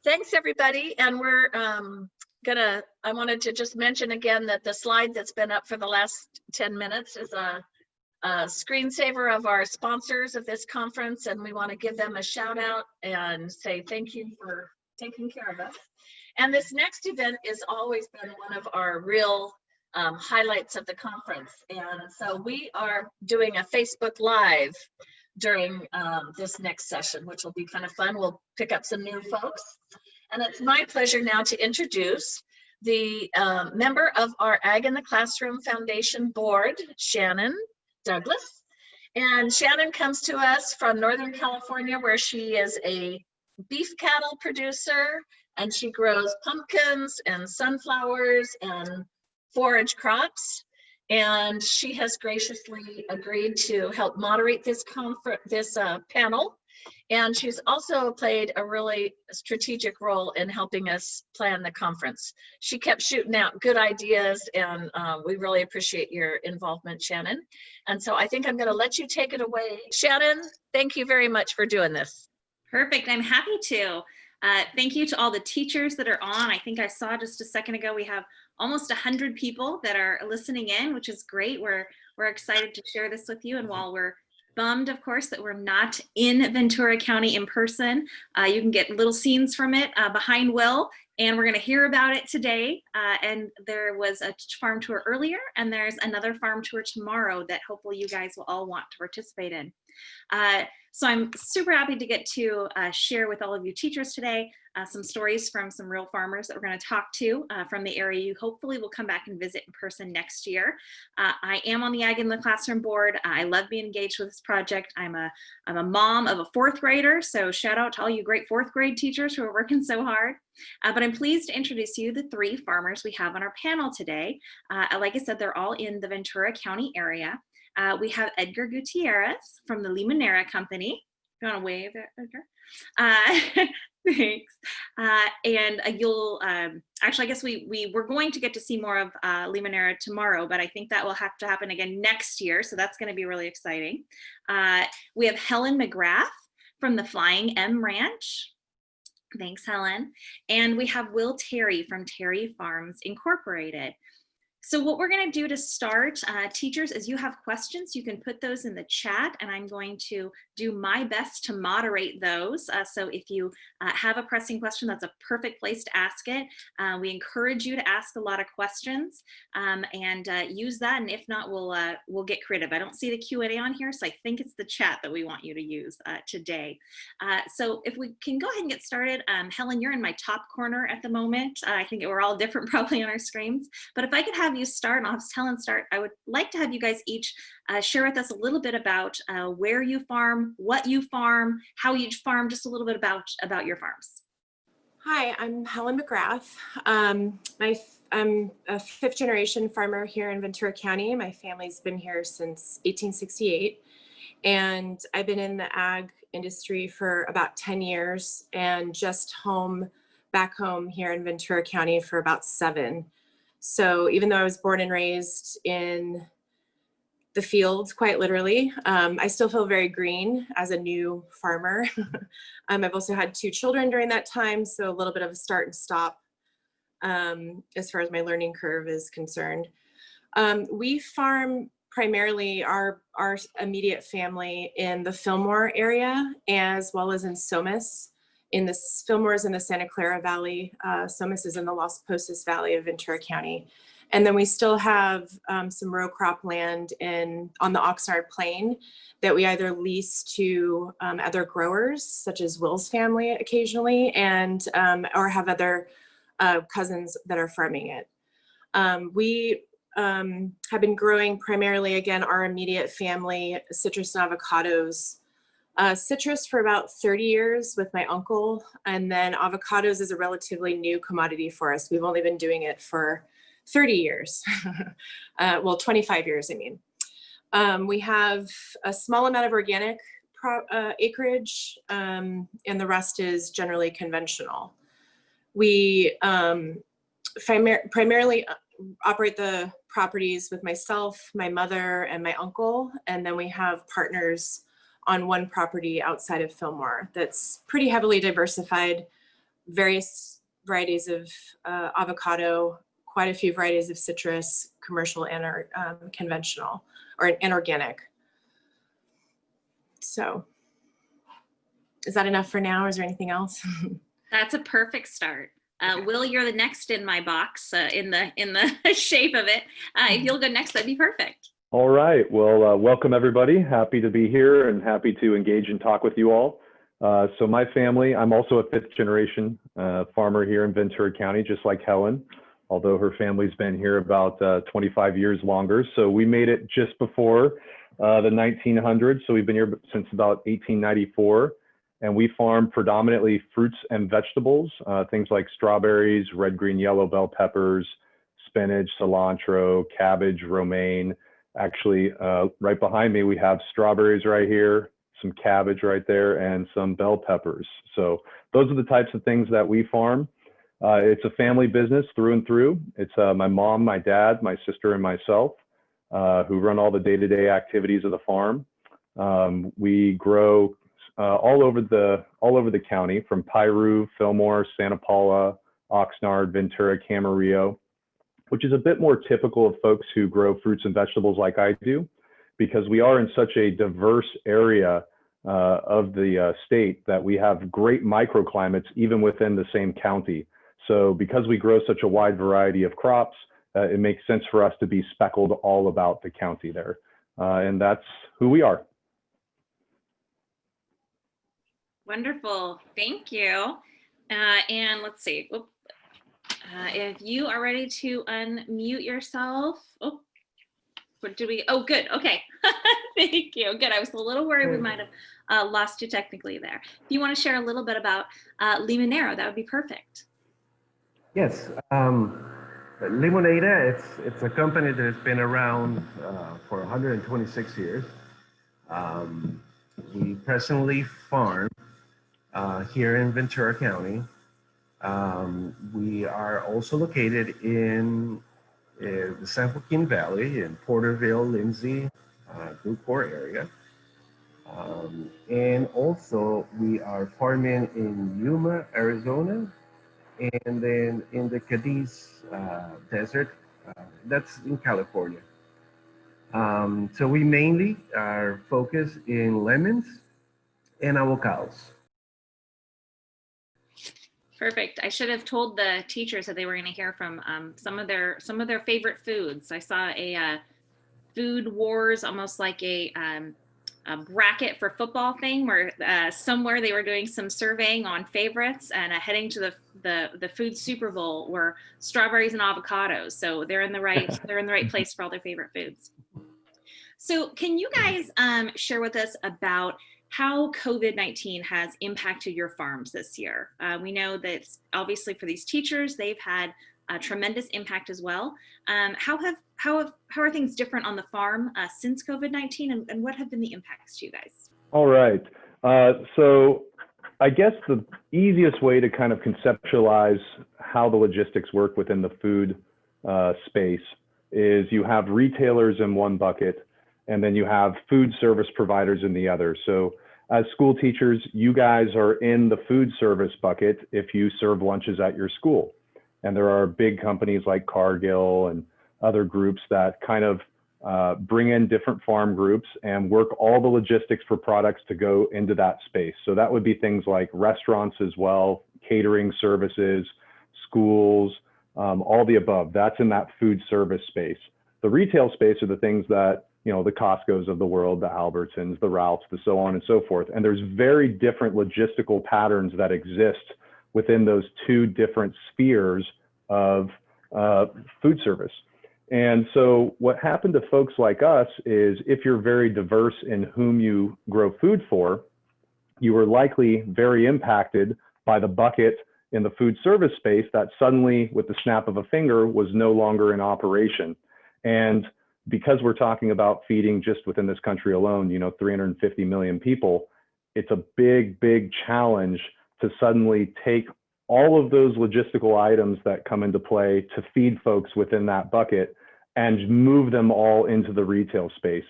Thanks, everybody. And we're I wanted to just mention again that the slide that's been up for the last 10 minutes is a screensaver of our sponsors of this conference, and we want to give them a shout out and say thank you for taking care of us. And this next event has always been one of our real highlights of the conference. And so we are doing a Facebook Live during this next session, which will be kind of fun. We'll pick up some new folks. And it's my pleasure now to introduce the member of our Ag in the Classroom Foundation Board, Shannon Douglas. And Shannon comes to us from Northern California, where she is a beef cattle producer, and she grows pumpkins and sunflowers and forage crops. And she has graciously agreed to help moderate this panel. And she's also played a really strategic role in helping us plan the conference. She kept shooting out good ideas, and we really appreciate your involvement, Shannon. And so I think I'm going to let you take it away. Shannon, thank you very much for doing this. Perfect. I'm happy to. Thank you to all the teachers that are on. I think I saw just a second ago we have almost 100 people that are listening in, which is great. We're excited to share this with you. And while we're bummed, of course, that we're not in Ventura County in person, you can get little scenes from it behind Will, and we're going to hear about it today. And there was a farm tour earlier, and there's another farm tour tomorrow that hopefully you guys will all want to participate in. So I'm super happy to get to share with all of you teachers today some stories from some real farmers that we're going to talk to from the area you hopefully will come back and visit in person next year. I am on the Ag in the Classroom board. I love being engaged with this project. I'm a mom of a 4th grader, so shout out to all you great 4th grade teachers who are working so hard. But I'm pleased to introduce you the 3 farmers we have on our panel today. Like I said, they're all in the Ventura County area. We have Edgar Gutierrez from the Limonera Company. You want to wave, Edgar? Thanks. And you'll actually, I guess we were going to get to see more of Limonera tomorrow, but I think that will have to happen again next year. So that's going to be really exciting. We have Helen McGrath from the Flying M Ranch. Thanks, Helen. And we have Will Terry from Terry Farms Incorporated. So what we're going to do to start, teachers, is you have questions, you can put those in the chat, and I'm going to do my best to moderate those. So if you have a pressing question, that's a perfect place to ask it. We encourage you to ask a lot of questions and use that, and if not, we'll get creative. I don't see the Q&A on here, so I think it's the chat that we want you to use today. So if we can go ahead and get started. Helen, you're in my top corner at the moment. I think we're all different probably on our screens, but if I could have you start, and I'll have Helen start, I would like to have you guys each share with us a little bit about where you farm, what you farm, how you farm, just a little bit about your farms. Hi, I'm Helen McGrath. I'm a 5th generation farmer here in Ventura County. My family's been here since 1868, and I've been in the ag industry for about 10 years and just back home here in Ventura County for about 7. So even though I was born and raised in the fields, quite literally, I still feel very green as a new farmer. I've also had 2 children during that time, so a little bit of a start and stop as far as my learning curve is concerned. We farm primarily our immediate family in the Fillmore area, as well as in Somis. Fillmore is in the Santa Clara Valley. Somis is in the Las Posas Valley of Ventura County. And then we still have some row crop land on the Oxnard Plain that we either lease to other growers, such as Will's family occasionally, and or have other cousins that are farming it. We have been growing primarily, again, our immediate family, citrus and avocados. Citrus for about 30 years with my uncle, and then avocados is a relatively new commodity for us. We've only been doing it for 30 years. Well, 25 years, I mean. We have a small amount of organic acreage, and the rest is generally conventional. We primarily operate the properties with myself, my mother, and my uncle, and then we have partners on one property outside of Fillmore that's pretty heavily diversified. various varieties of avocado, quite a few varieties of citrus, commercial and conventional and organic. So is that enough for now? Or is there anything else? That's a perfect start. Will, you're the next in my box in the shape of it. If you'll go next, that'd be perfect. All right. Well, welcome everybody. Happy to be here and happy to engage and talk with you all. So my family, I'm also a fifth generation farmer here in Ventura County, just like Helen, although her family's been here about 25 years longer. So we made it just before the 1900s. So we've been here since about 1894. And we farm predominantly fruits and vegetables, things like strawberries, red, green, yellow bell peppers, spinach, cilantro, cabbage, romaine. Actually, right behind me, we have strawberries right here, some cabbage right there, and some bell peppers. So those are the types of things that we farm. It's a family business through and through. It's my mom, my dad, my sister, and myself who run all the day-to-day activities of the farm. We grow all over the county, from Piru, Fillmore, Santa Paula, Oxnard, Ventura, Camarillo, which is a bit more typical of folks who grow fruits and vegetables like I do, because we are in such a diverse area of the state that we have great microclimates even within the same county. So because we grow such a wide variety of crops, it makes sense for us to be speckled all about the county there. And that's who we are. Wonderful. Thank you. And let's see. If you are ready to unmute yourself. Oh, what did we? Oh, good. Okay. Thank you. Good. I was a little worried we might have lost you technically there. If you want to share a little bit about Limonero, that would be perfect. Yes. Limonada, it's a company that has been around for 126 years. We presently farm here in Ventura County. We are also located in the San Joaquin Valley in Porterville, Lindsay, Newport area. And also we are farming in Yuma, Arizona, and then in the Cadiz Desert, that's in California. So we mainly are focused in lemons and avocados. Perfect. I should have told the teachers that they were going to hear from some of their favorite foods. I saw a food wars, almost like a bracket for football thing, where somewhere they were doing some surveying on favorites, and heading to the food Super Bowl were strawberries and avocados. So they're in the right place for all their favorite foods. So can you guys share with us about how COVID-19 has impacted your farms this year? We know that obviously for these teachers, they've had a tremendous impact as well. How are things different on the farm since COVID-19, and what have been the impacts to you guys? All right. So I guess the easiest way to kind of conceptualize how the logistics work within the food space is you have retailers in one bucket, and then you have food service providers in the other. So as school teachers, you guys are in the food service bucket if you serve lunches at your school. And there are big companies like Cargill and other groups that kind of bring in different farm groups and work all the logistics for products to go into that space. So that would be things like restaurants as well, catering services, schools, all the above. That's in that food service space. The retail space are the things that, you know, the Costco's of the world, the Albertsons, the Ralphs, the so on and so forth. And there's very different logistical patterns that exist within those two different spheres of food service. And so what happened to folks like us is, if you're very diverse in whom you grow food for, you were likely very impacted by the bucket in the food service space that suddenly, with the snap of a finger, was no longer in operation. And because we're talking about feeding, just within this country alone, you know, 350 million people, it's a big, big challenge to suddenly take all of those logistical items that come into play to feed folks within that bucket and move them all into the retail space.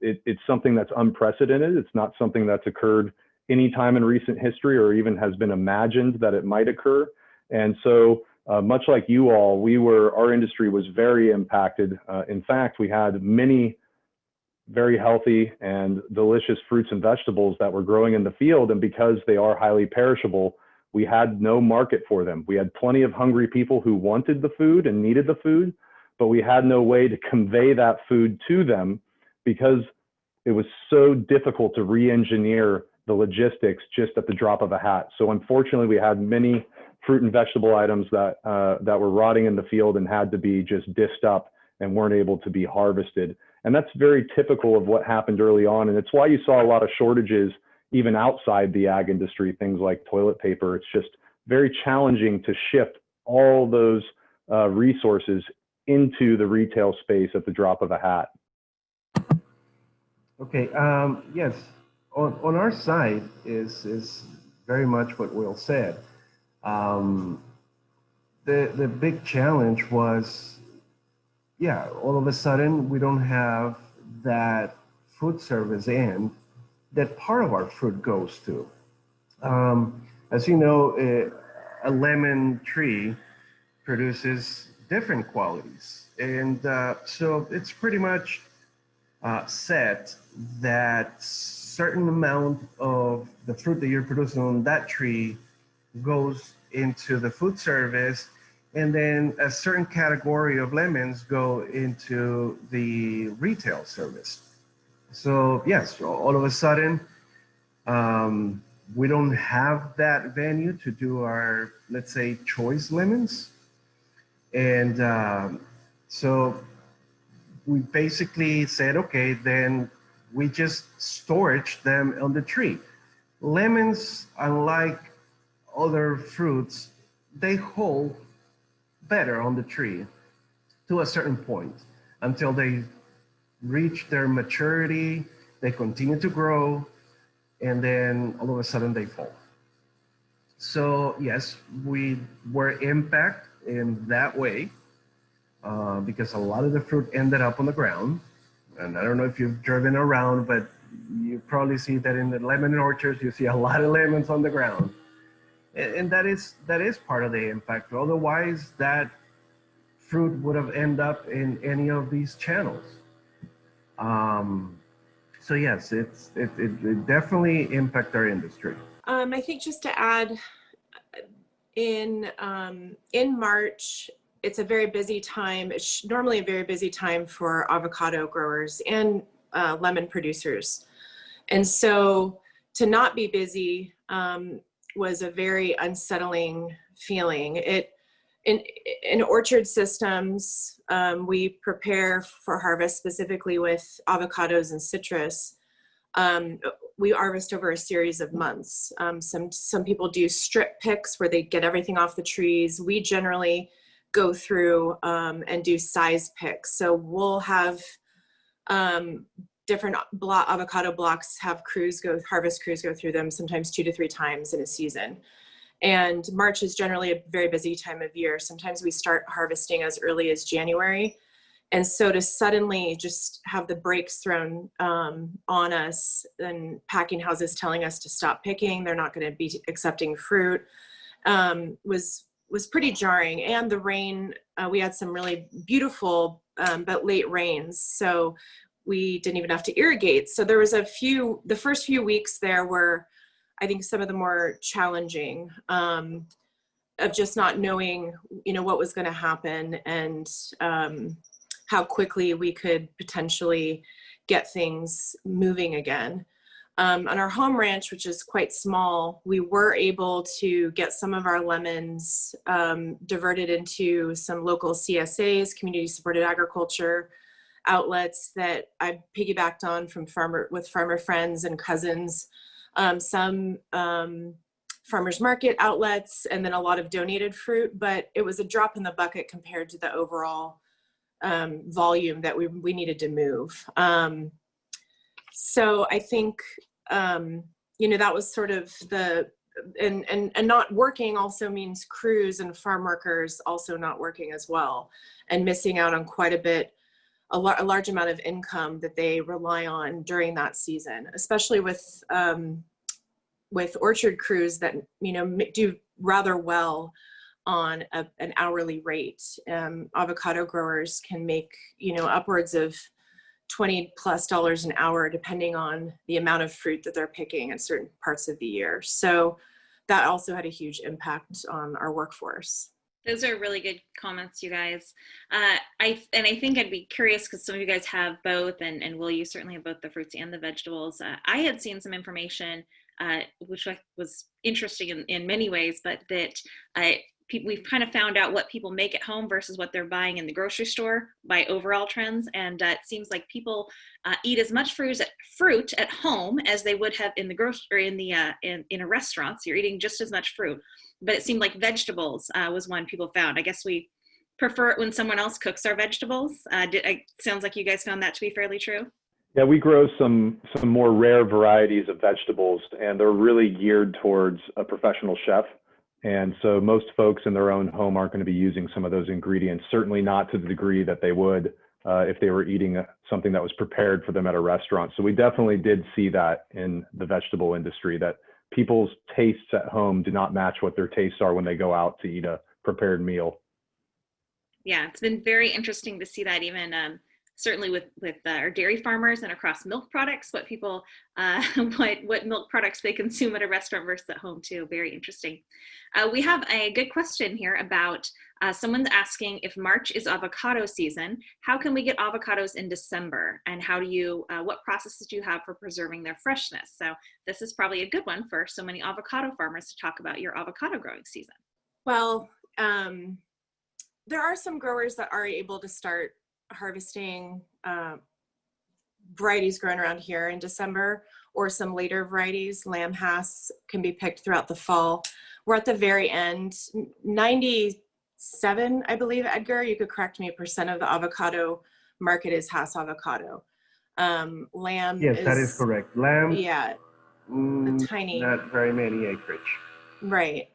It's something that's unprecedented. It's not something that's occurred any time in recent history or even has been imagined that it might occur. And so much like you all, our industry was very impacted. In fact, we had many very healthy and delicious fruits and vegetables that were growing in the field. And because they are highly perishable, we had no market for them. We had plenty of hungry people who wanted the food and needed the food, but we had no way to convey that food to them because it was so difficult to re-engineer the logistics just at the drop of a hat. So unfortunately, we had many fruit and vegetable items that were rotting in the field and had to be just dished up and weren't able to be harvested. And that's very typical of what happened early on. And it's why you saw a lot of shortages even outside the ag industry, things like toilet paper. It's just very challenging to shift all those resources into the retail space at the drop of a hat. Okay, yes, on our side is very much what Will said. The big challenge was, yeah, all of a sudden we don't have that food service end that part of our fruit goes to. As you know, a lemon tree produces different qualities. And so it's pretty much set that certain amount of the fruit that you're producing on that tree goes into the food service, and then a certain category of lemons go into the retail service. So yes, all of a sudden, we don't have that venue to do our, let's say, choice lemons. And so we basically said, okay, then we just storage them on the tree. Lemons, unlike other fruits, they hold better on the tree to a certain point until they reach their maturity, they continue to grow, and then all of a sudden they fall. So yes, we were impacted in that way because a lot of the fruit ended up on the ground. And I don't know if you've driven around, but you probably see that in the lemon orchards, you see a lot of lemons on the ground. And that is part of the impact. Otherwise, that fruit would have ended up in any of these channels. So yes, it definitely impacted our industry. I think just to add, in March, it's a very busy time. It's normally a very busy time for avocado growers and lemon producers. And so to not be busy was a very unsettling feeling. In orchard systems, we prepare for harvest specifically with avocados and citrus. We harvest over a series of months. Some people do strip picks where they get everything off the trees. We generally go through and do size picks. So we'll have different avocado blocks, have harvest crews go through them sometimes 2 to 3 times in a season. And March is generally a very busy time of year. Sometimes we start harvesting as early as January. And so to suddenly just have the brakes thrown on us and packing houses telling us to stop picking, they're not going to be accepting fruit, was pretty jarring. And the rain, we had some really beautiful but late rains, so we didn't even have to irrigate. So there was the first few weeks there were, I think, some of the more challenging of just not knowing, what was going to happen and how quickly we could potentially get things moving again. On our home ranch, which is quite small, we were able to get some of our lemons diverted into some local CSAs, community supported agriculture outlets that I piggybacked on from with farmer friends and cousins, some farmers market outlets, and then a lot of donated fruit, but it was a drop in the bucket compared to the overall volume that we needed to move. So I think, that was sort of and not working also means crews and farm workers also not working as well, and missing out on quite a large amount of income that they rely on during that season, especially with with orchard crews that, you know, do rather well on an hourly rate. Avocado growers can make, you know, upwards of $20+ an hour, depending on the amount of fruit that they're picking in certain parts of the year. So that also had a huge impact on our workforce. Those are really good comments, you guys. I think I'd be curious because some of you guys have both, and Will, you certainly have both the fruits and the vegetables. I had seen some information which was interesting in many ways, but that we've kind of found out what people make at home versus what they're buying in the grocery store by overall trends, and it seems like people eat as much fruit at home as they would have in the grocery in a restaurant. So you're eating just as much fruit. But it seemed like vegetables was one people found. I guess we prefer it when someone else cooks our vegetables. Sounds like you guys found that to be fairly true. Yeah, we grow some more rare varieties of vegetables, and they're really geared towards a professional chef. And so most folks in their own home aren't going to be using some of those ingredients, certainly not to the degree that they would if they were eating something that was prepared for them at a restaurant. So we definitely did see that in the vegetable industry, that people's tastes at home do not match what their tastes are when they go out to eat a prepared meal. Yeah, it's been very interesting to see that, even certainly with our dairy farmers and across milk products, what people, what milk products they consume at a restaurant versus at home too. Very interesting. We have a good question here about someone's asking, if March is avocado season, how can we get avocados in December? And how do you, what processes do you have for preserving their freshness? So this is probably a good one for so many avocado farmers to talk about your avocado growing season. Well, there are some growers that are able to start harvesting varieties grown around here in December, or some later varieties. Lamb Hass can be picked throughout the fall. We're at the very end. 97, I believe, Edgar, you could correct me, % of the avocado market is Hass avocado. Lamb Yes, that is correct. Lamb, yeah, tiny, not very many acreage. right.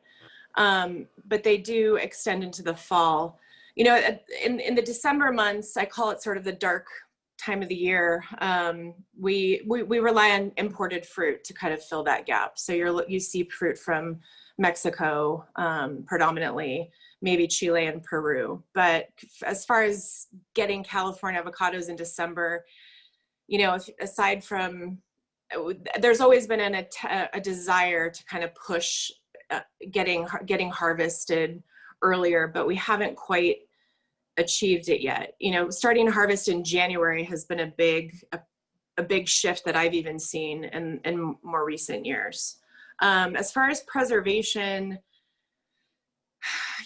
But they do extend into the fall. You know, in the December months, I call it sort of the dark time of the year. We rely on imported fruit to kind of fill that gap. So you see fruit from Mexico predominantly, maybe Chile and Peru. But as far as getting California avocados in December, you know, aside from, there's always been a desire to kind of push getting harvested earlier, but we haven't quite achieved it yet. You know, starting to harvest in January has been a big shift that I've even seen in more recent years. As far as preservation,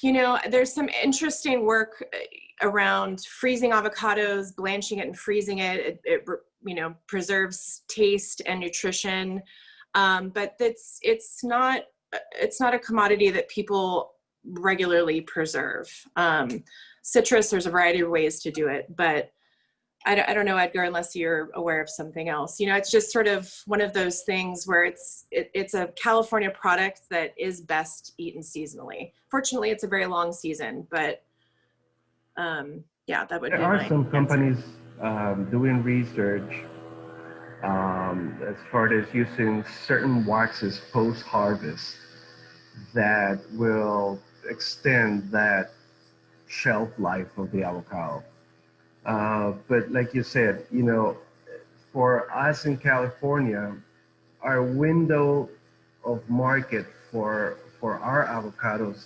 you know, there's some interesting work around freezing avocados, blanching it and freezing it. It you know, preserves taste and nutrition, but it's not a commodity that people regularly preserve. Citrus, there's a variety of ways to do it, but I don't know, Edgar, unless you're aware of something else. You know, it's just sort of one of those things where it's a California product that is best eaten seasonally. Fortunately, it's a very long season, but yeah, that would be my There are some answer. companies doing research as far as using certain waxes post-harvest that will extend that shelf life of the avocado. But like you said, you know, for us in California, our window of market for our avocados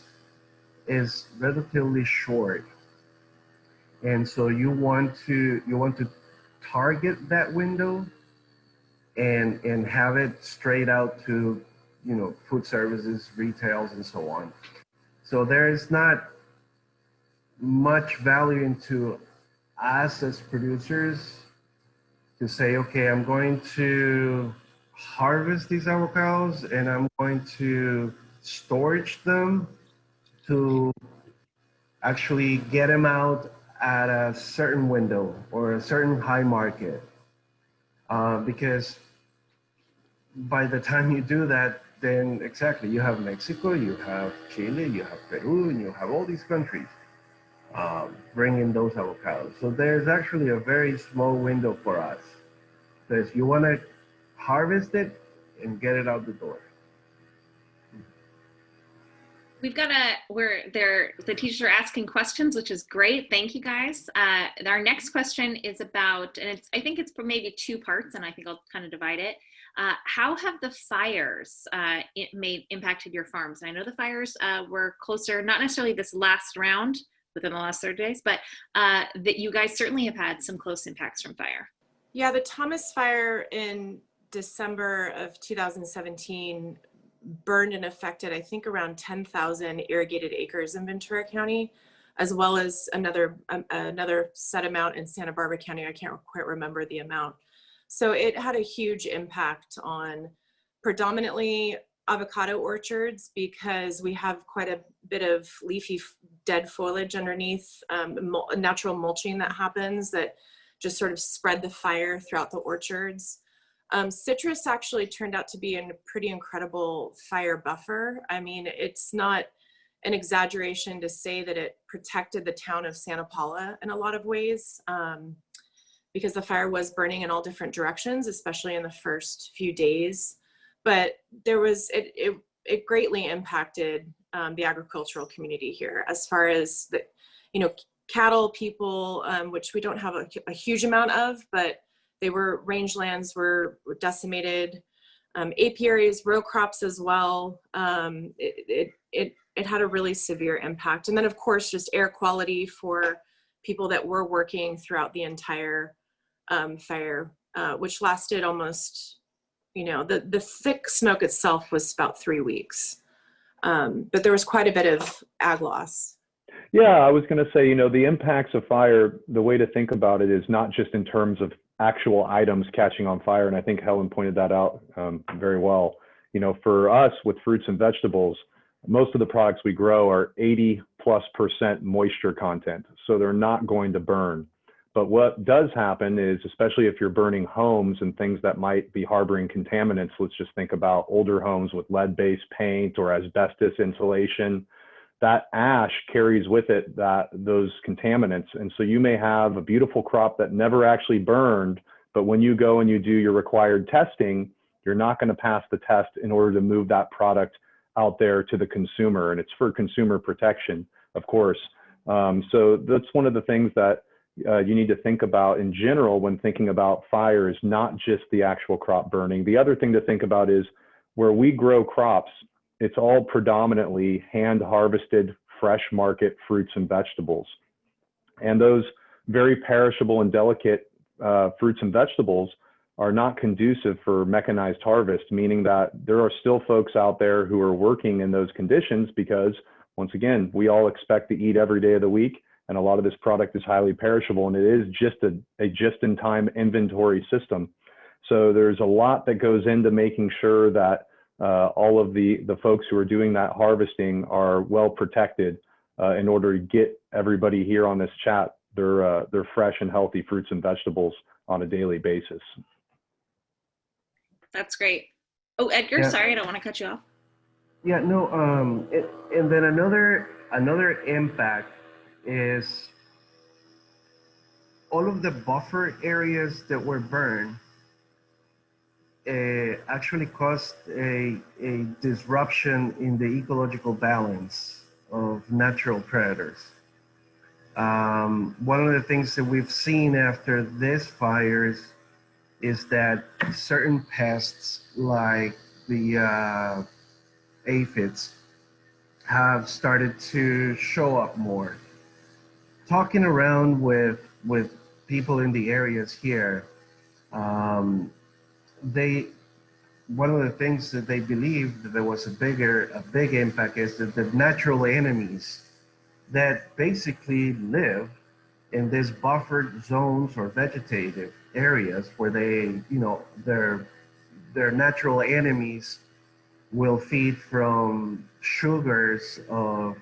is relatively short. And so you want to target that window and have it straight out to, you know, food services, retails, and so on. So there is not much value into us as producers to say, okay, I'm going to harvest these avocados and I'm going to storage them to actually get them out at a certain window or a certain high market. Because by the time you do that, then exactly, you have Mexico, you have Chile, you have Peru, and you have all these countries bringing those avocados. So there's actually a very small window for us. Because you want to harvest it and get it out the door. the teachers are asking questions, which is great. Thank you guys. Our next question is about, and I think it's maybe two parts, and I think I'll kind of divide it. How have the fires impacted your farms? I know the fires were closer, not necessarily this last round within the last 30 days, but that you guys certainly have had some close impacts from fire. Yeah, the Thomas Fire in December of 2017 burned and affected, I think, around 10,000 irrigated acres in Ventura County, as well as another set amount in Santa Barbara County. I can't quite remember the amount. So it had a huge impact on predominantly avocado orchards, because we have quite a bit of leafy dead foliage underneath, natural mulching that happens that just sort of spread the fire throughout the orchards. Citrus actually turned out to be a pretty incredible fire buffer. I mean, it's not an exaggeration to say that it protected the town of Santa Paula in a lot of ways, because the fire was burning in all different directions, especially in the first few days. But it greatly impacted the agricultural community here, as far as the, cattle people, which we don't have a huge amount of, but rangelands were decimated, apiaries, row crops as well. It had a really severe impact. And then of course, just air quality for people that were working throughout the entire fire, which lasted almost, the thick smoke itself was about 3 weeks. But there was quite a bit of ag loss. Yeah, I was going to say, the impacts of fire, the way to think about it is not just in terms of actual items catching on fire. And I think Helen pointed that out very well. For us with fruits and vegetables, most of the products we grow are 80+% moisture content. So they're not going to burn. But what does happen is, especially if you're burning homes and things that might be harboring contaminants, let's just think about older homes with lead-based paint or asbestos insulation, that ash carries with it those contaminants. And so you may have a beautiful crop that never actually burned, but when you go and you do your required testing, you're not going to pass the test in order to move that product out there to the consumer. And it's for consumer protection, of course. So that's one of the things that you need to think about in general when thinking about fires, not just the actual crop burning. The other thing to think about is where we grow crops, it's all predominantly hand harvested, fresh market fruits and vegetables. And those very perishable and delicate fruits and vegetables are not conducive for mechanized harvest, meaning that there are still folks out there who are working in those conditions because, once again, we all expect to eat every day of the week. And a lot of this product is highly perishable, and it is just a just-in-time inventory system. So there's a lot that goes into making sure that all of the folks who are doing that harvesting are well protected in order to get everybody here on this chat their fresh and healthy fruits and vegetables on a daily basis. That's great. Oh, Edgar, Yeah. Sorry, I don't want to cut you off. Yeah, no, and then another impact is all of the buffer areas that were burned actually caused a disruption in the ecological balance of natural predators. One of the things that we've seen after these fires is that certain pests like the aphids have started to show up more. Talking around with people in the areas here, one of the things that they believed that there was a big impact is that the natural enemies that basically live in these buffered zones or vegetative areas where their natural enemies will feed from sugars of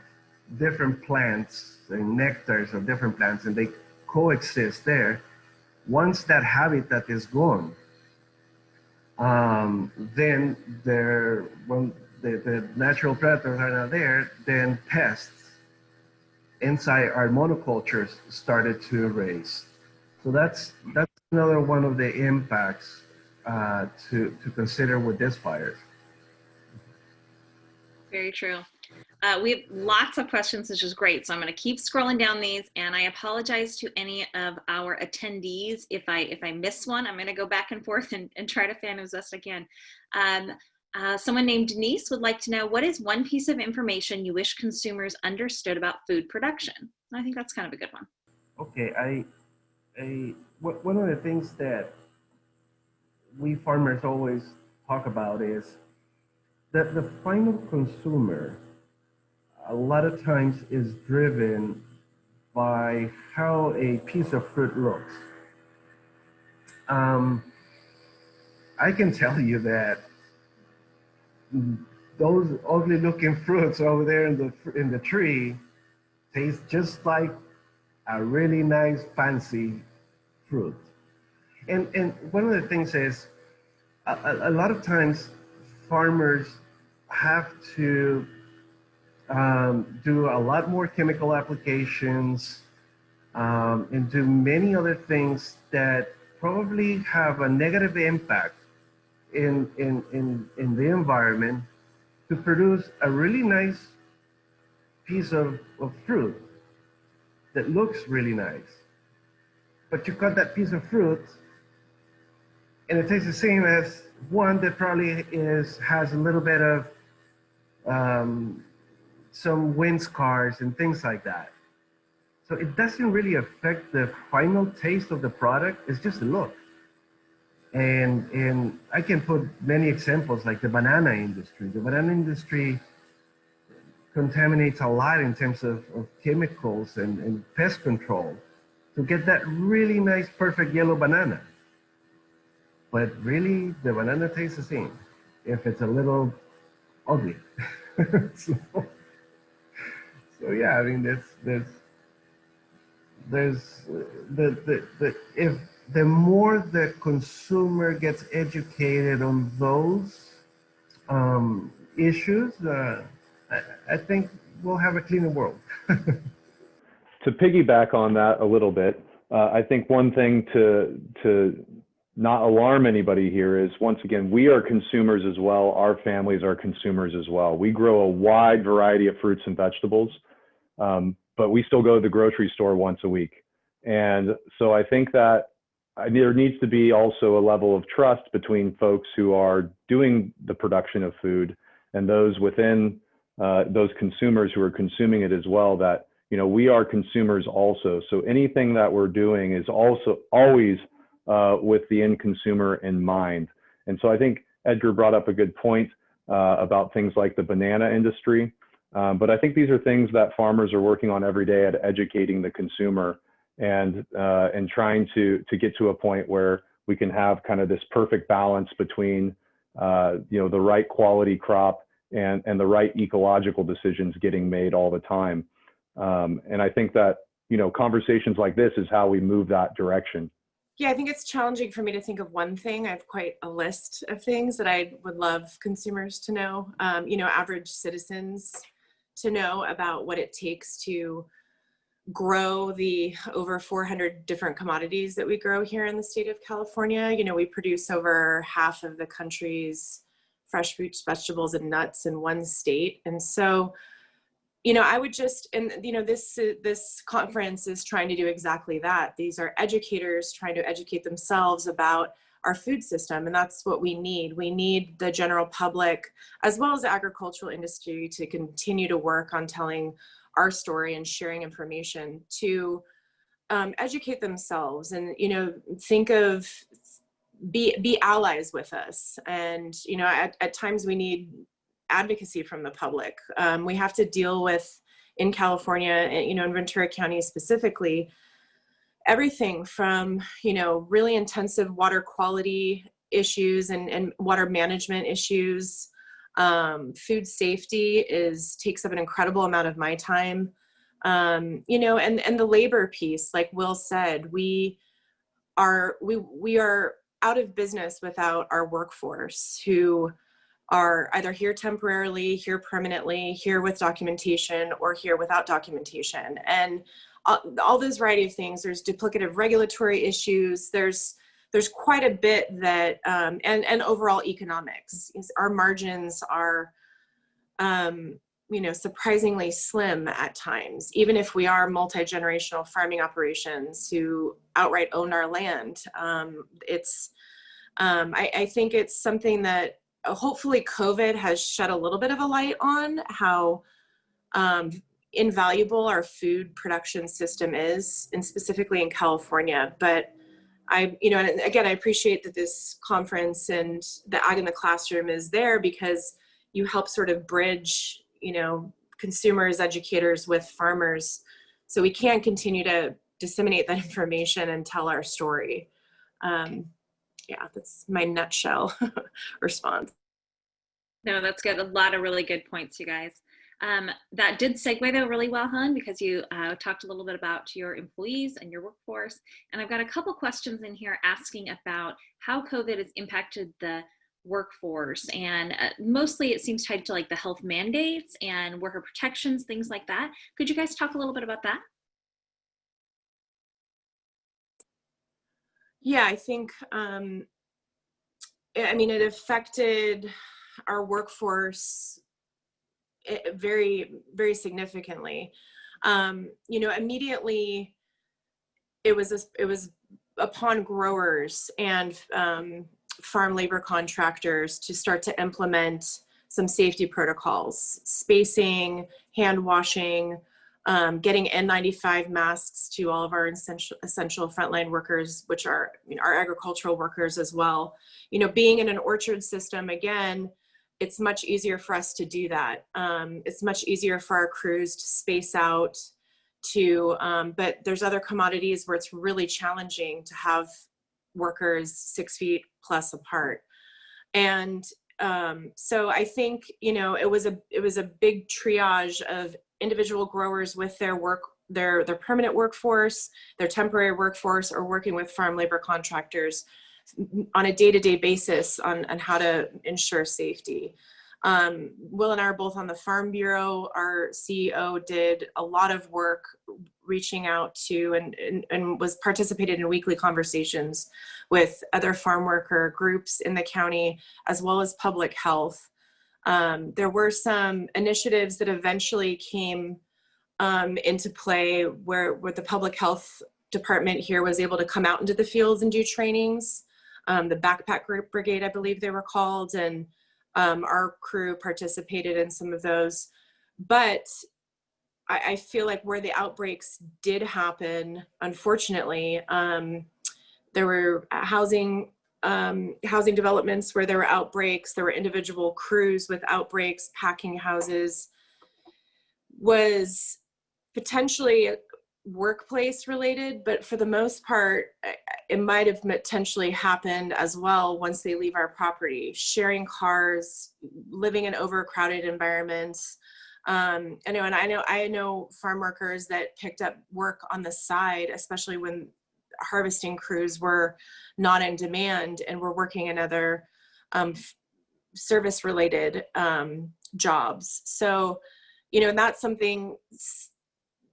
different plants and nectars of different plants, and they coexist there. Once that habitat is gone, then when the natural predators are not there, then pests inside our monocultures started to raise. So that's another one of the impacts to consider with these fires. Very true. We have lots of questions, which is great. So I'm going to keep scrolling down these, and I apologize to any of our attendees if I miss one. I'm going to go back and forth and try to fan as best I can. Someone named Denise would like to know, what is one piece of information you wish consumers understood about food production? I think that's kind of a good one. Okay, one of the things that we farmers always talk about is that the final consumer a lot of times is driven by how a piece of fruit looks. I can tell you that those ugly looking fruits over there in the tree taste just like a really nice fancy fruit. And one of the things is a lot of times farmers have to do a lot more chemical applications and do many other things that probably have a negative impact in the environment to produce a really nice piece of fruit that looks really nice. But you cut that piece of fruit and it tastes the same as one that probably has a little bit of some wind scars and things like that. So it doesn't really affect the final taste of the product, it's just the look. And I can put many examples like the banana industry. The banana industry contaminates a lot in terms of chemicals and pest control to get that really nice, perfect yellow banana. But really, the banana tastes the same if it's a little ugly. So yeah, I mean, if the more the consumer gets educated on those issues, I think we'll have a cleaner world. To piggyback on that a little bit, I think one thing to not alarm anybody here is, once again, we are consumers as well. Our families are consumers as well. We grow a wide variety of fruits and vegetables, but we still go to the grocery store once a week. And so I think that there needs to be also a level of trust between folks who are doing the production of food and those within those consumers who are consuming it as well, that, you know, we are consumers also. So anything that we're doing is also always with the end consumer in mind. And so I think Edgar brought up a good point about things like the banana industry. But I think these are things that farmers are working on every day at educating the consumer and trying to get to a point where we can have kind of this perfect balance between you know, the right quality crop and the right ecological decisions getting made all the time. And I think that, you know, conversations like this is how we move that direction. Yeah, I think it's challenging for me to think of one thing. I have quite a list of things that I would love consumers to know, you know, average citizens to know about what it takes to grow the over 400 different commodities that we grow here in the state of California. You know, we produce over half of the country's fresh fruits, vegetables, and nuts in one state. And so, you know, I would just, and you know, this conference is trying to do exactly that. These are educators trying to educate themselves about our food system, and that's what we need. We need the general public, as well as the agricultural industry, to continue to work on telling our story and sharing information to educate themselves, and, you know, think of, be allies with us. And, you know, at times we need advocacy from the public. We have to deal with, in California, you know, in Ventura County specifically, everything from, you know, really intensive water quality issues and water management issues. Food safety takes up an incredible amount of my time. You know, and the labor piece, like Will said, we are out of business without our workforce, who are either here temporarily, here permanently, here with documentation, or here without documentation. And all those variety of things. There's duplicative regulatory issues. There's quite a bit that, and overall economics. Our margins are, surprisingly slim at times, even if we are multi-generational farming operations who outright own our land. I think it's something that hopefully COVID has shed a little bit of a light on how invaluable our food production system is, and specifically in California. But and again, I appreciate that this conference and the Ag in the Classroom is there, because you help sort of bridge, consumers, educators with farmers, so we can continue to disseminate that information and tell our story. Yeah, that's my nutshell response. No, that's good. A lot of really good points, you guys. That did segue though really well, Helen, because you talked a little bit about your employees and your workforce. And I've got a couple questions in here asking about how COVID has impacted the workforce. And mostly it seems tied to like the health mandates and worker protections, things like that. Could you guys talk a little bit about that? Yeah, I think, it affected our workforce very, very significantly. Immediately it was upon growers and farm labor contractors to start to implement some safety protocols, spacing, hand washing, getting N95 masks to all of our essential frontline workers, which are our agricultural workers as well. Being in an orchard system, again, it's much easier for us to do that. It's much easier for our crews to space out but there's other commodities where it's really challenging to have workers 6 feet plus apart. And so I think, it was a big triage of individual growers with their permanent workforce, their temporary workforce, or working with farm labor contractors on a day-to-day basis on how to ensure safety. Will and I are both on the Farm Bureau. Our CEO did a lot of work reaching out to and was participated in weekly conversations with other farm worker groups in the county, as well as public health. There were some initiatives that eventually came into play where the public health department here was able to come out into the fields and do trainings. The Backpack Group Brigade, I believe they were called, and our crew participated in some of those. But I feel like where the outbreaks did happen, unfortunately, there were housing developments where there were outbreaks. There were individual crews with outbreaks, packing houses. Was potentially workplace related, but for the most part, it might have potentially happened as well once they leave our property, sharing cars, living in overcrowded environments. I know farm workers that picked up work on the side, especially when harvesting crews were not in demand and were working in other service related jobs. So,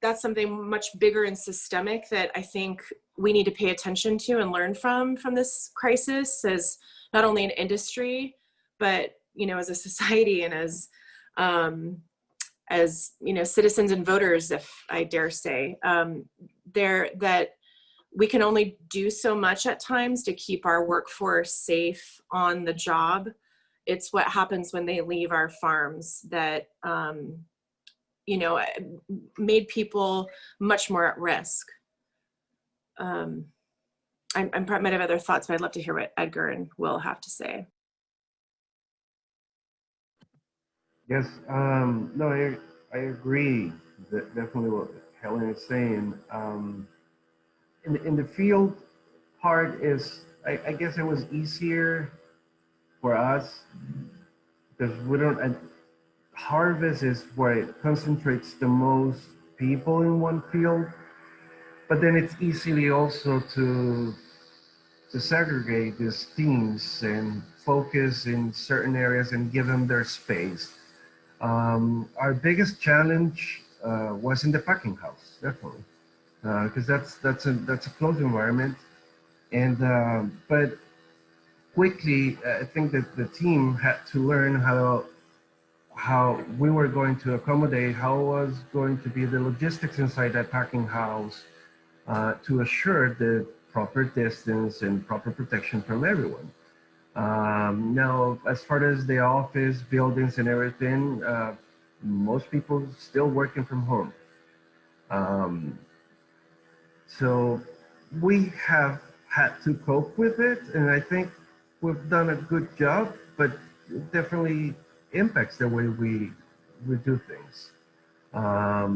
that's something much bigger and systemic that I think we need to pay attention to and learn from this crisis, as not only an industry, but as a society and as citizens and voters, if I dare say. That we can only do so much at times to keep our workforce safe on the job. It's what happens when they leave our farms that made people much more at risk. I might have other thoughts, but I'd love to hear what Edgar and Will have to say. Yes, no, I agree. Definitely what Helen is saying. In the field part is, I guess it was easier for us because we don't. Harvest is where it concentrates the most people in one field, but then it's easily also to segregate these teams and focus in certain areas and give them their space. Our biggest challenge was in the packing house, definitely, because that's a closed environment, and but quickly I think that the team had to learn how we were going to accommodate, how was going to be the logistics inside that packing house to assure the proper distance and proper protection from everyone. Now, as far as the office buildings and everything, most people still working from home. So we have had to cope with it, and I think we've done a good job, but it definitely impacts the way we do things. A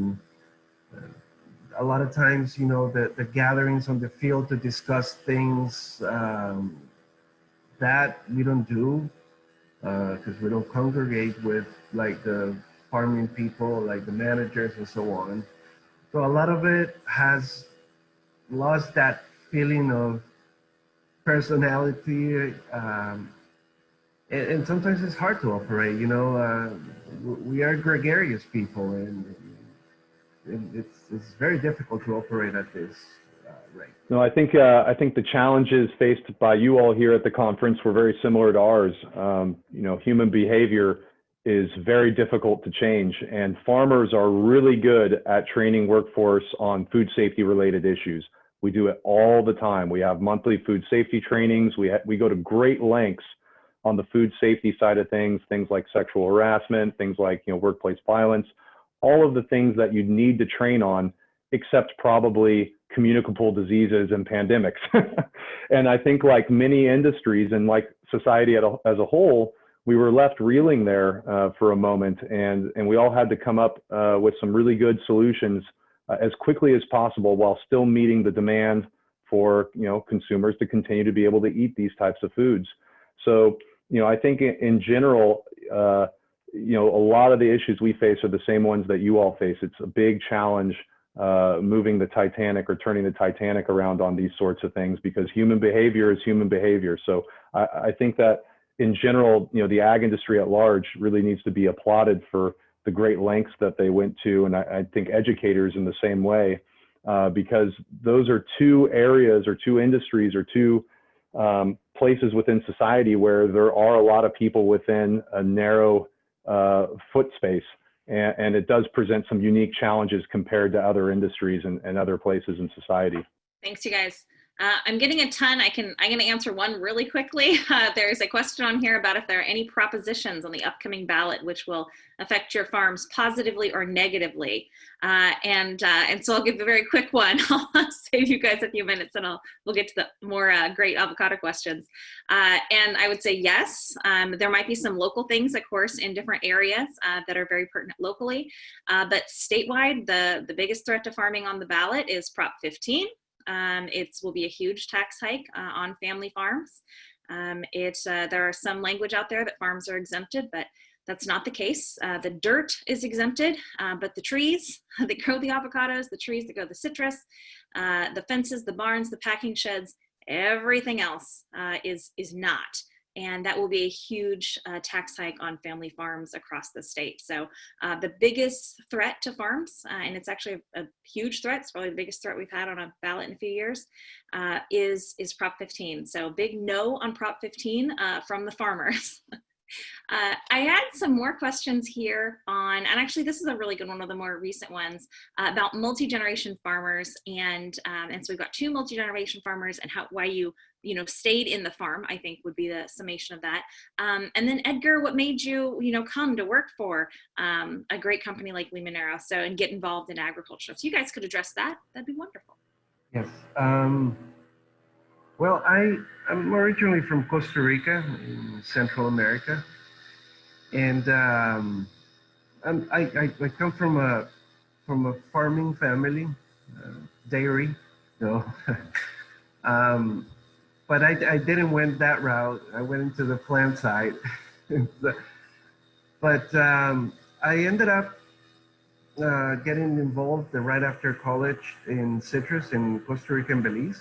lot of times, you know, the gatherings on the field to discuss things that we don't do because we don't congregate with like the farming people, like the managers and so on. So a lot of it has lost that feeling of personality, and sometimes it's hard to operate. You know, we are gregarious people, and it's very difficult to operate at this rate. No, I think the challenges faced by you all here at the conference were very similar to ours. You know, human behavior is very difficult to change, and farmers are really good at training workforce on food safety related issues. We do it all the time. We have monthly food safety trainings. We go to great lengths on the food safety side of things like sexual harassment, things like, you know, workplace violence, all of the things that you need to train on, except probably communicable diseases and pandemics. And I think like many industries and like society as a whole, we were left reeling there for a moment, and we all had to come up with some really good solutions as quickly as possible while still meeting the demand for, you know, consumers to continue to be able to eat these types of foods. So, you know, I think in general, you know, a lot of the issues we face are the same ones that you all face. It's a big challenge moving the Titanic or turning the Titanic around on these sorts of things, because human behavior is human behavior. So I think that in general, you know, the ag industry at large really needs to be applauded for the great lengths that they went to. And I think educators in the same way, because those are two areas or two industries or two places within society where there are a lot of people within a narrow foot space. And it does present some unique challenges compared to other industries and other places in society. Thanks, you guys. I'm getting a ton. I'm going to answer one really quickly. There's a question on here about if there are any propositions on the upcoming ballot which will affect your farms positively or negatively. And so I'll give a very quick one. I'll save you guys a few minutes, and we'll get to the more great avocado questions. And I would say yes. There might be some local things, of course, in different areas that are very pertinent locally. But statewide, the biggest threat to farming on the ballot is Prop 15. It will be a huge tax hike on family farms. There are some language out there that farms are exempted, but that's not the case. The dirt is exempted, but the trees that grow the avocados, the trees that grow the citrus, the fences, the barns, the packing sheds, everything else is not. And that will be a huge tax hike on family farms across the state. So the biggest threat to farms, and it's actually a huge threat, it's probably the biggest threat we've had on a ballot in a few years, is Prop 15. So big no on Prop 15 from the farmers. I had some more questions here on, and actually this is a really good one of the more recent ones, about multi-generation farmers, and so we've got two multi-generation farmers and why you stayed in the farm, I think would be the summation of that. And then Edgar, what made you come to work for a great company like Limoneira, and get involved in agriculture? If you guys could address that, that'd be wonderful. Yes. Well, I'm originally from Costa Rica in Central America, and I come from a farming family, dairy, so. But I didn't went that route. I went into the plant side, but I ended up getting involved right after college in citrus in Costa Rica and Belize.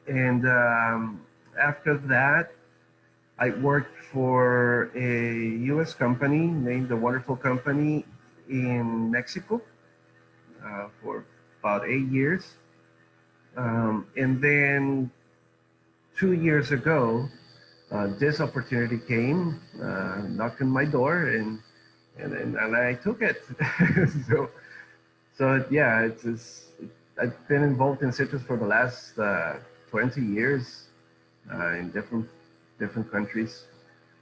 And after that, I worked for a U.S. company named The Wonderful Company in Mexico for about 8 years. And then 2 years ago, this opportunity came, knocked on my door, and and I took it. So yeah, I've been involved in citrus for the last 20 years in different countries.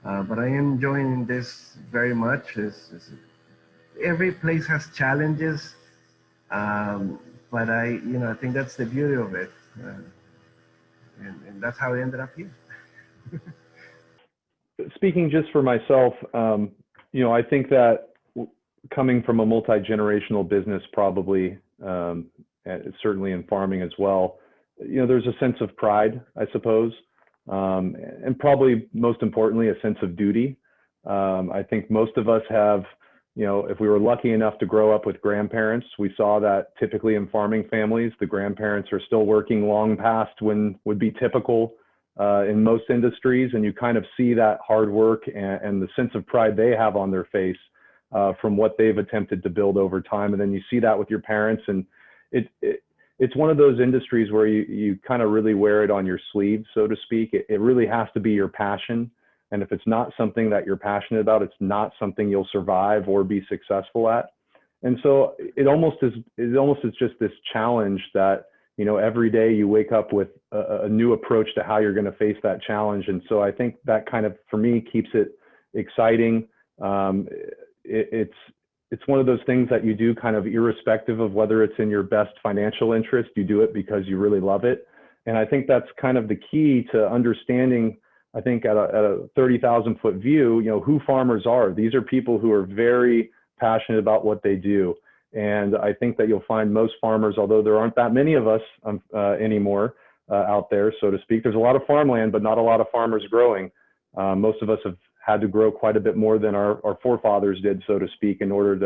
But I am enjoying this very much. Every place has challenges, but I think that's the beauty of it, and that's how I ended up here. Speaking just for myself, I think that coming from a multi-generational business, probably, certainly in farming as well, there's a sense of pride, I suppose, and probably most importantly, a sense of duty. I think most of us have, if we were lucky enough to grow up with grandparents, we saw that typically in farming families, the grandparents are still working long past when would be typical in most industries, and you kind of see that hard work and the sense of pride they have on their face from what they've attempted to build over time. And then you see that with your parents, and it's one of those industries where you kind of really wear it on your sleeve, so to speak. It really has to be your passion. And if it's not something that you're passionate about, it's not something you'll survive or be successful at. And so it almost is just this challenge that, every day you wake up with a new approach to how you're going to face that challenge. And so I think that kind of, for me, keeps it exciting. It's one of those things that you do kind of irrespective of whether it's in your best financial interest. You do it because you really love it. And I think that's kind of the key to understanding, I think at a 30,000 foot view, who farmers are. These are people who are very passionate about what they do. And I think that you'll find most farmers, although there aren't that many of us anymore out there, so to speak, there's a lot of farmland, but not a lot of farmers growing. Most of us have had to grow quite a bit more than our forefathers did, so to speak, in order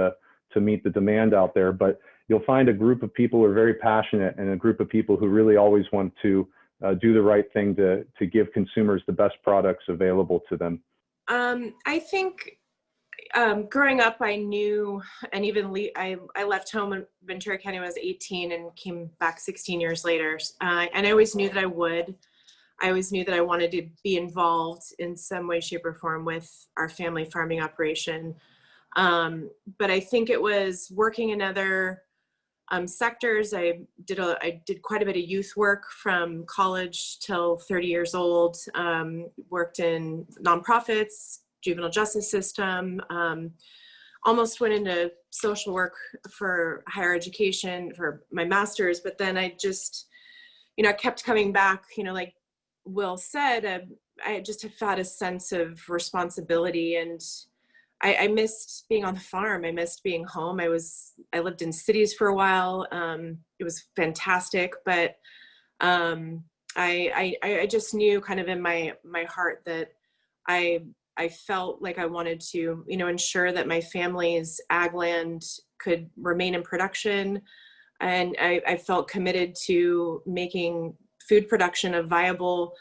to meet the demand out there. But you'll find a group of people who are very passionate and a group of people who really always want to do the right thing to give consumers the best products available to them. I think growing up, I knew, and even I left home in Ventura County when I was 18 and came back 16 years later. And I always knew that I always knew that I wanted to be involved in some way, shape, or form with our family farming operation. But I think it was working in other sectors. I did quite a bit of youth work from college till 30 years old. Worked in nonprofits, juvenile justice system, almost went into social work for higher education for my master's, but then I just, I kept coming back, like Will said, I just have had a sense of responsibility, and I missed being on the farm. I missed being home. I lived in cities for a while. It was fantastic, but I just knew kind of in my heart that I felt like I wanted to, ensure that my family's ag land could remain in production. And I felt committed to making food production a viable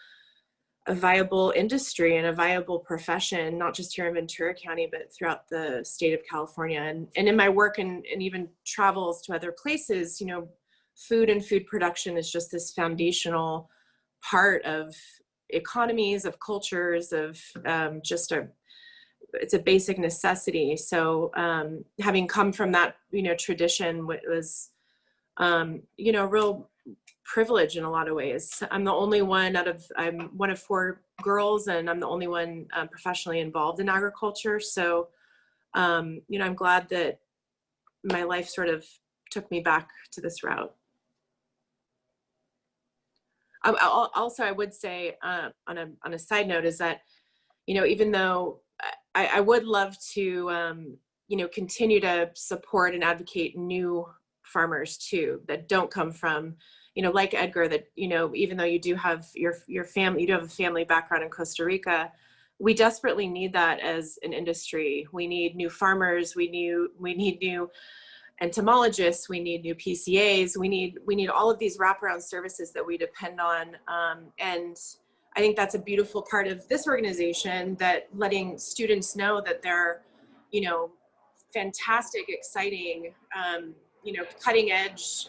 industry and a viable profession, not just here in Ventura County, but throughout the state of California. And in my work and even travels to other places, food and food production is just this foundational part of economies, of cultures, of it's a basic necessity. So having come from that, tradition was, a real privilege in a lot of ways. I'm one of 4 girls, and I'm the only one professionally involved in agriculture. So, I'm glad that my life sort of took me back to this route. Also, I would say on a side note is that, even though I would love to, continue to support and advocate new farmers too, that don't come from, like Edgar, that, even though you do have your family, you do have a family background in Costa Rica, we desperately need that as an industry. We need new farmers. We need new entomologists, we need new PCAs, we need all of these wraparound services that we depend on. And I think that's a beautiful part of this organization, that letting students know that there are, fantastic, exciting, cutting edge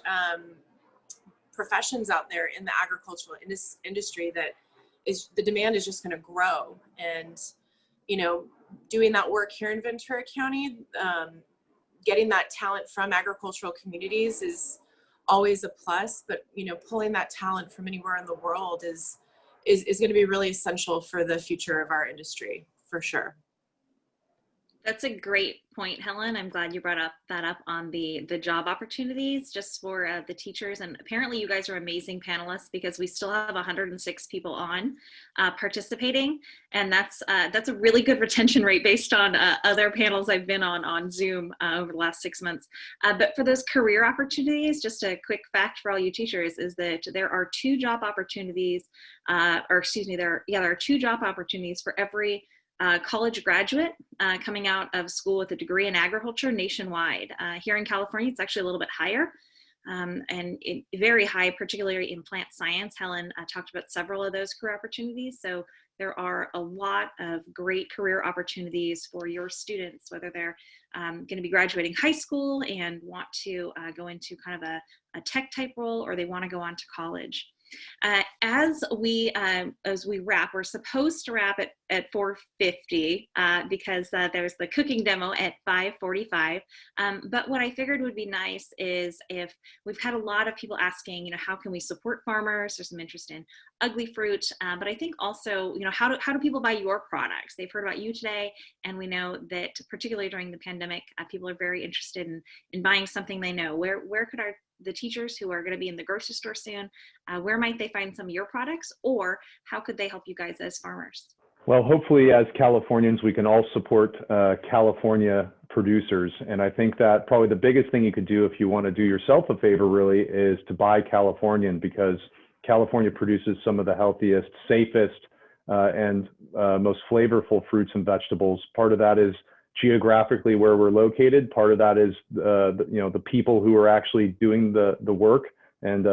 professions out there in the agricultural industry that the demand is just going to grow. And, doing that work here in Ventura County, getting that talent from agricultural communities is always a plus, but pulling that talent from anywhere in the world is going to be really essential for the future of our industry, for sure. That's a great point, Helen. I'm glad you brought that up on the job opportunities just for the teachers. And apparently you guys are amazing panelists, because we still have 106 people on participating. And that's a really good retention rate based on other panels I've been on Zoom over the last 6 months. But for those career opportunities, just a quick fact for all you teachers is that there are 2 job opportunities, there are 2 job opportunities for every college graduate coming out of school with a degree in agriculture nationwide. Here in California, it's actually a little bit higher, and very high, particularly in plant science. Helen talked about several of those career opportunities. So there are a lot of great career opportunities for your students, whether they're going to be graduating high school and want to go into kind of a tech type role, or they want to go on to college. As we wrap, we're supposed to wrap at 4:50 because there's the cooking demo at 5:45. But what I figured would be nice is, if we've had a lot of people asking, how can we support farmers? There's some interest in ugly fruit, but I think also, how do people buy your products? They've heard about you today, and we know that particularly during the pandemic, people are very interested in buying something they know. Where could the teachers who are going to be in the grocery store soon, where might they find some of your products, or how could they help you guys as farmers? Well, hopefully as Californians, we can all support California producers. And I think that probably the biggest thing you could do, if you want to do yourself a favor really, is to buy Californian, because California produces some of the healthiest, safest, and most flavorful fruits and vegetables. Part of that is geographically where we're located. Part of that is the people who are actually doing the work and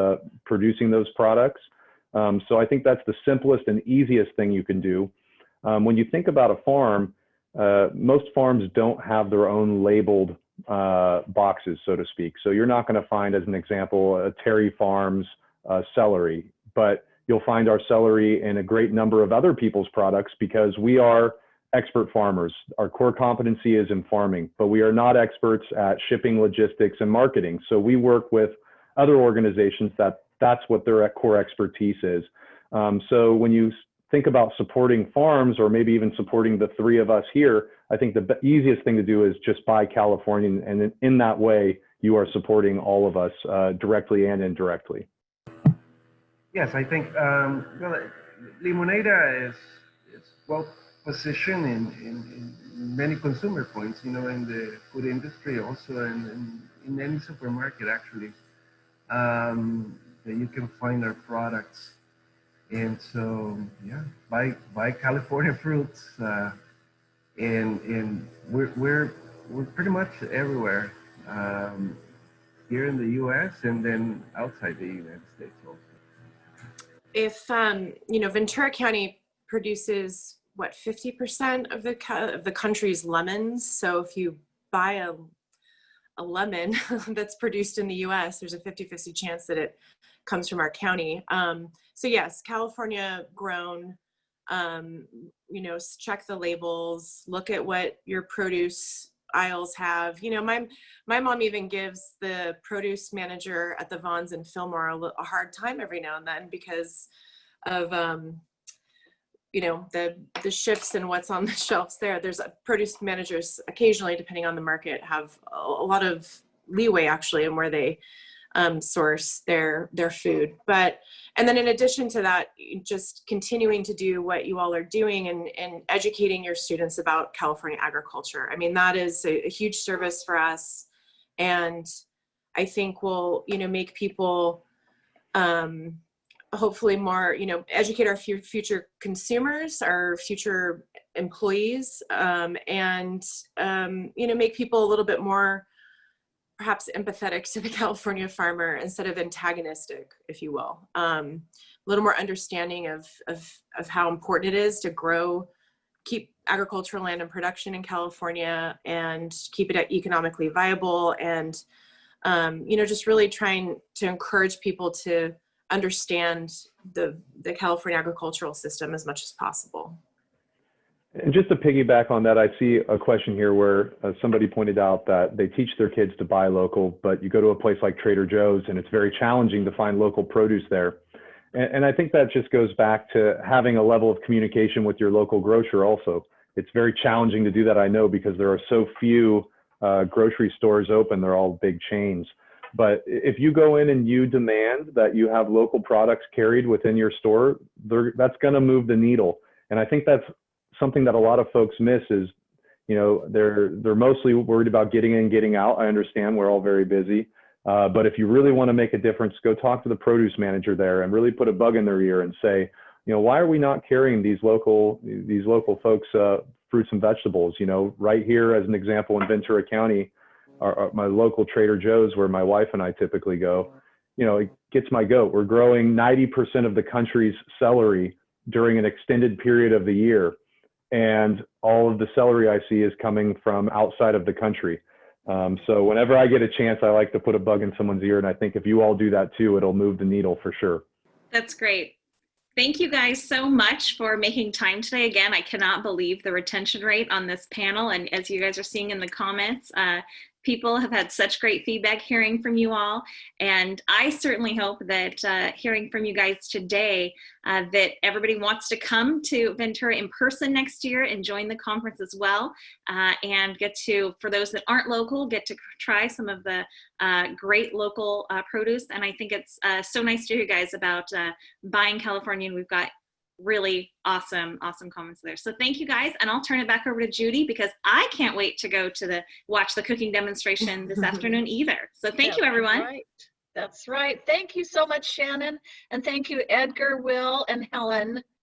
producing those products. So I think that's the simplest and easiest thing you can do. When you think about a farm, most farms don't have their own labeled boxes, so to speak. So you're not going to find, as an example, a Terry Farms celery, but you'll find our celery in a great number of other people's products, because we are expert farmers. Our core competency is in farming, but we are not experts at shipping, logistics, and marketing. So we work with other organizations that's what their core expertise is. So when you think about supporting farms, or maybe even supporting the 3 of us here, I think the easiest thing to do is just buy Californian, and in that way, you are supporting all of us directly and indirectly. Yes, I think Limonada is well positioned in many consumer points, in the food industry also, and in any supermarket actually, that you can find our products. And so, yeah, buy California fruits, and we're pretty much everywhere, here in the U.S. and then outside the United States also. If Ventura County produces 50% of the country's lemons. So if you buy a lemon that's produced in the US, there's a 50-50 chance that it comes from our county. So yes, California grown, check the labels, look at what your produce aisles have. My mom even gives the produce manager at the Vons and Fillmore a hard time every now and then, because of the shifts and what's on the shelves there. There's produce managers occasionally, depending on the market, have a lot of leeway actually in where they source their food. And then in addition to that, just continuing to do what you all are doing and educating your students about California agriculture. I mean, that is a huge service for us. And I think will, make people hopefully more, educate our future consumers, our future employees, and, make people a little bit more perhaps empathetic to the California farmer instead of antagonistic, if you will. A little more understanding of how important it is to keep agricultural land in production in California and keep it economically viable, and just really trying to encourage people to understand the California agricultural system as much as possible. And just to piggyback on that, I see a question here where somebody pointed out that they teach their kids to buy local, but you go to a place like Trader Joe's and it's very challenging to find local produce there. And I think that just goes back to having a level of communication with your local grocer also. It's very challenging to do that, I know, because there are so few grocery stores open. They're all big chains. But if you go in and you demand that you have local products carried within your store, that's going to move the needle. And I think that's something that a lot of folks miss is, you know, they're mostly worried about getting in, getting out. I understand we're all very busy. But if you really want to make a difference, go talk to the produce manager there and really put a bug in their ear and say, you know, why are we not carrying these local folks fruits and vegetables? You know, right here as an example in Ventura County, my local Trader Joe's where my wife and I typically go, you know, it gets my goat. We're growing 90% of the country's celery during an extended period of the year. And all of the celery I see is coming from outside of the country. So whenever I get a chance, I like to put a bug in someone's ear. And I think if you all do that too, it'll move the needle for sure. That's great. Thank you guys so much for making time today. Again, I cannot believe the retention rate on this panel. And as you guys are seeing in the comments, people have had such great feedback hearing from you all. And I certainly hope that hearing from you guys today, that everybody wants to come to Ventura in person next year and join the conference as well. And get to, for those that aren't local, get to try some of the great local produce. And I think it's so nice to hear you guys about buying Californian. We've got really awesome comments there. So thank you guys. And I'll turn it back over to Judy because I can't wait to go to watch the cooking demonstration this afternoon either. So thank you, everyone. Right. That's right. Thank you so much, Shannon. And thank you, Edgar, Will, and Helen